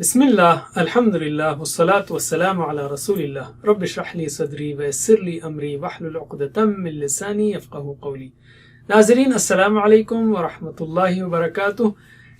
بسم اللہ الحمد للہ والصلاة والسلام علی رسول اللہ رب اشرح لی صدری ویسر لی امری واحلل عقدۃ من لسانی یفقہوا قولی۔ ناظرین السلام علیکم ورحمۃ اللہ وبرکاتہ۔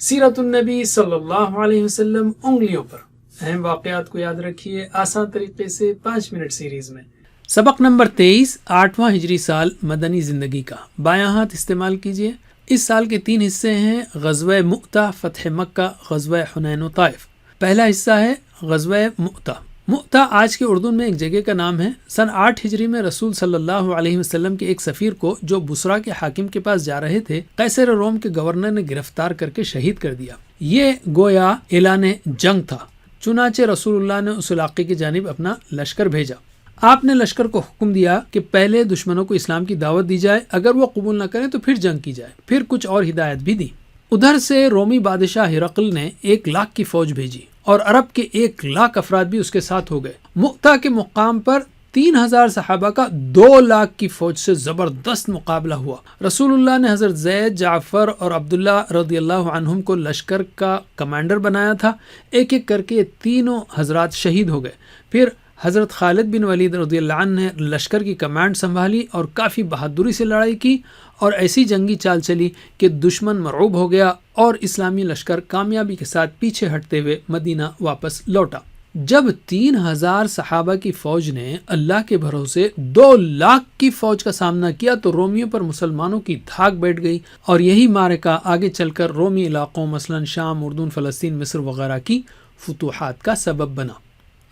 سیرت النبی صلی اللہ علیہ وسلم انگلیوں پر اہم واقعات کو یاد رکھیے آسان طریقے سے 5 منٹ سیریز میں۔ سبق نمبر 23، 8واں ہجری سال مدنی زندگی کا۔ بایاں ہاتھ استعمال کیجیے۔ اس سال کے 3 حصے ہیں: غزوہ مؤتہ، فتح مکہ، غزوہ حنین و طائف۔ پہلا حصہ ہے غزوہ مؤتہ۔ مؤتہ آج کے اردن میں ایک جگہ کا نام ہے۔ سن 8 ہجری میں رسول صلی اللہ علیہ وسلم کے ایک سفیر کو جو بصرہ کے حاکم کے پاس جا رہے تھے، قیصر روم کے گورنر نے گرفتار کر کے شہید کر دیا۔ یہ گویا اعلان جنگ تھا، چنانچہ رسول اللہ نے اس علاقے کی جانب اپنا لشکر بھیجا۔ آپ نے لشکر کو حکم دیا کہ پہلے دشمنوں کو اسلام کی دعوت دی جائے، اگر وہ قبول نہ کریں تو پھر جنگ کی جائے۔ پھر کچھ اور ہدایت بھی دی۔ ادھر سے رومی بادشاہ ہرقل نے 1 لاکھ کی فوج بھیجی اور عرب کے 1 لاکھ افراد بھی اس کے ساتھ ہو گئے۔ مؤتہ کے مقام پر 3000 صحابہ کا 2 لاکھ کی فوج سے زبردست مقابلہ ہوا۔ رسول اللہ نے حضرت زید، جعفر اور عبداللہ رضی اللہ عنہم کو لشکر کا کمانڈر بنایا تھا۔ ایک ایک کر کے یہ تینوں حضرات شہید ہو گئے۔ پھر حضرت خالد بن ولید رضی اللہ عنہ نے لشکر کی کمانڈ سنبھالی اور کافی بہادری سے لڑائی کی، اور ایسی جنگی چال چلی کہ دشمن مرعوب ہو گیا اور اسلامی لشکر کامیابی کے ساتھ پیچھے ہٹتے ہوئے مدینہ واپس لوٹا۔ جب 3000 صحابہ کی فوج نے اللہ کے بھروسے 2 لاکھ کی فوج کا سامنا کیا تو رومیوں پر مسلمانوں کی دھاک بیٹھ گئی، اور یہی معرکہ آگے چل کر رومی علاقوں مثلا شام، اردن، فلسطین، مصر وغیرہ کی فتوحات کا سبب بنا۔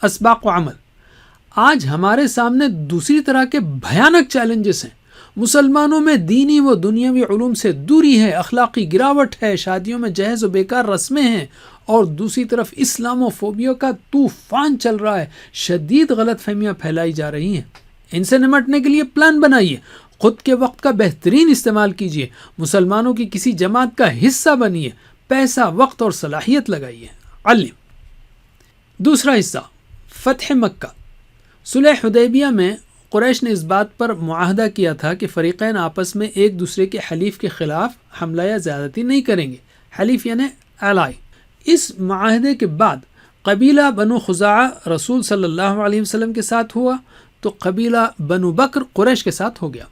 اسباق و عمل۔ آج ہمارے سامنے دوسری طرح کے بھیانک چیلنجز ہیں۔ مسلمانوں میں دینی و دنیاوی علوم سے دوری ہے، اخلاقی گراوٹ ہے، شادیوں میں جہیز و بیکار رسمیں ہیں، اور دوسری طرف اسلام و فوبیا کا طوفان چل رہا ہے۔ شدید غلط فہمیاں پھیلائی جا رہی ہیں۔ ان سے نمٹنے کے لیے پلان بنائیے، خود کے وقت کا بہترین استعمال کیجیے، مسلمانوں کی کسی جماعت کا حصہ بنیے، پیسہ، وقت اور صلاحیت لگائیے۔ علم۔ دوسرا حصہ، فتح مکہ۔ صلح حدیبیہ میں قریش نے اس بات پر معاہدہ کیا تھا کہ فریقین آپس میں ایک دوسرے کے حلیف کے خلاف حملہ یا زیادتی نہیں کریں گے۔ حلیف یعنی الائی۔ اس معاہدے کے بعد قبیلہ بنو خزاعہ رسول صلی اللہ علیہ وسلم کے ساتھ ہوا تو قبیلہ بنو بکر قریش کے ساتھ ہو گیا۔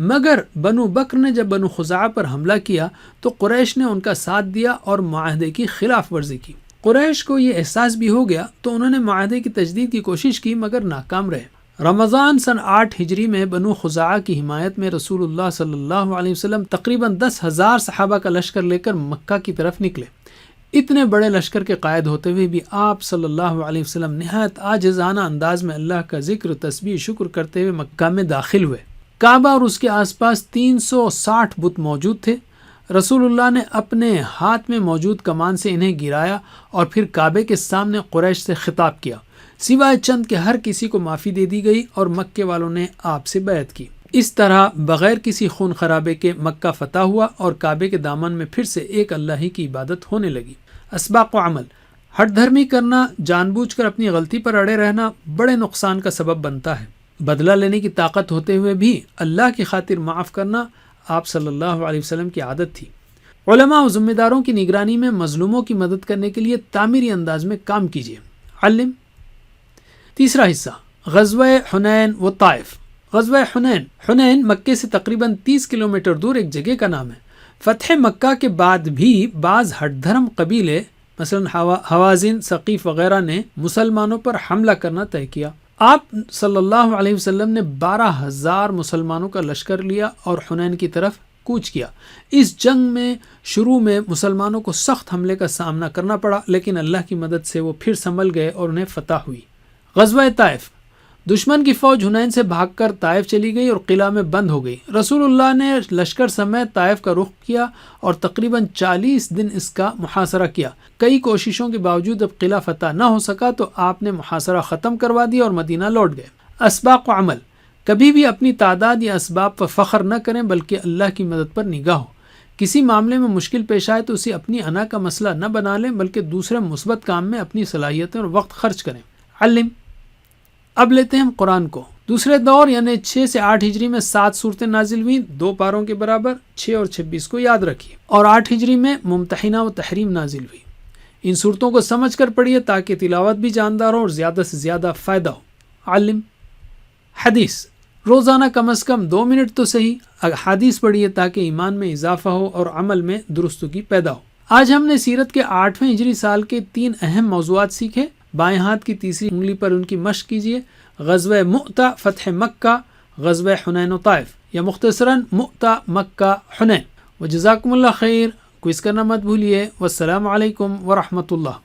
مگر بنو بکر نے جب بنو خزاعہ پر حملہ کیا تو قریش نے ان کا ساتھ دیا اور معاہدے کی خلاف ورزی کی۔ قریش کو یہ احساس بھی ہو گیا تو انہوں نے معاہدے کی تجدید کی کوشش کی، مگر ناکام رہے۔ رمضان سن 8 ہجری میں بنو خزاعہ کی حمایت میں رسول اللہ صلی اللہ علیہ وسلم تقریباً 10,000 صحابہ کا لشکر لے کر مکہ کی طرف نکلے۔ اتنے بڑے لشکر کے قائد ہوتے ہوئے بھی آپ صلی اللہ علیہ وسلم نہایت عاجزانہ انداز میں اللہ کا ذکر، تسبیح، شکر کرتے ہوئے مکہ میں داخل ہوئے۔ کعبہ اور اس کے آس پاس 360 بت موجود تھے۔ رسول اللہ نے اپنے ہاتھ میں موجود کمان سے انہیں گرایا اور پھر کعبے کے سامنے قریش سے خطاب کیا، سوائے چند کے ہر کسی کو معافی دے دی گئی اور مکے والوں نے آپ سے بیعت کی۔ اس طرح بغیر کسی خون خرابے کے مکہ فتح ہوا اور کعبے کے دامن میں پھر سے ایک اللہ ہی کی عبادت ہونے لگی۔ اسباق و عمل۔ ہٹ دھرمی کرنا، جان بوجھ کر اپنی غلطی پر اڑے رہنا بڑے نقصان کا سبب بنتا ہے۔ بدلہ لینے کی طاقت ہوتے ہوئے بھی اللہ کی خاطر معاف کرنا آپ صلی اللہ علیہ وسلم کی عادت تھی۔ علماء و ذمہ داروں کی نگرانی میں مظلوموں کی مدد کرنے کے لیے تعمیری انداز میں کام کیجیے۔ علم۔ تیسرا حصہ، غزوہ حنین و طائف۔ غزوہ حنین۔ حنین مکے سے تقریباً 30 کلومیٹر دور ایک جگہ کا نام ہے۔ فتح مکہ کے بعد بھی بعض ہٹ دھرم قبیلے مثلا حوازن، ثقیف وغیرہ نے مسلمانوں پر حملہ کرنا طے کیا۔ آپ صلی اللہ علیہ وسلم نے 12,000 مسلمانوں کا لشکر لیا اور حنین کی طرف کوچ کیا۔ اس جنگ میں شروع میں مسلمانوں کو سخت حملے کا سامنا کرنا پڑا، لیکن اللہ کی مدد سے وہ پھر سنبھل گئے اور انہیں فتح ہوئی۔ غزوہ طائف۔ دشمن کی فوج حنین سے بھاگ کر طائف چلی گئی اور قلعہ میں بند ہو گئی۔ رسول اللہ نے لشکر سمیت طائف کا رخ کیا اور تقریباً 40 دن اس کا محاصرہ کیا۔ کئی کوششوں کے باوجود جب قلعہ فتح نہ ہو سکا تو آپ نے محاصرہ ختم کروا دیا اور مدینہ لوٹ گئے۔ اسباق و عمل۔ کبھی بھی اپنی تعداد یا اسباب پر فخر نہ کریں بلکہ اللہ کی مدد پر نگاہ ہو۔ کسی معاملے میں مشکل پیش آئے تو اسے اپنی انا کا مسئلہ نہ بنا لیں بلکہ دوسرے مثبت کام میں اپنی صلاحیتیں اور وقت خرچ کریں۔ علم۔ اب لیتے ہیں ہم قرآن کو۔ دوسرے دور یعنی 6 سے 8 ہجری میں 7 سورتیں نازل ہوئیں، 2 پاروں کے برابر، 6 اور 26 کو یاد رکھیے، اور 8 ہجری میں ممتحنہ و تحریم نازل ہوئی۔ ان صورتوں کو سمجھ کر پڑھیے تاکہ تلاوت بھی جاندار ہو اور زیادہ سے زیادہ فائدہ ہو۔ علم حدیث، روزانہ کم از کم 2 منٹ تو صحیح حدیث پڑھیے تاکہ ایمان میں اضافہ ہو اور عمل میں درستگی پیدا ہو۔ آج ہم نے سیرت کے 8ویں ہجری سال کے 3 اہم موضوعات سیکھے۔ بائیں ہاتھ کی تیسری انگلی پر ان کی مشق کیجیے۔ غزوہ مؤتہ، فتح مکہ، غزوہ حنین و طائف، یا مختصراً مؤتہ، مکہ، حنین۔ وجزاکم اللہ خیر۔ کوئز کرنا مت بھولیے۔ والسلام علیکم ورحمۃ اللہ۔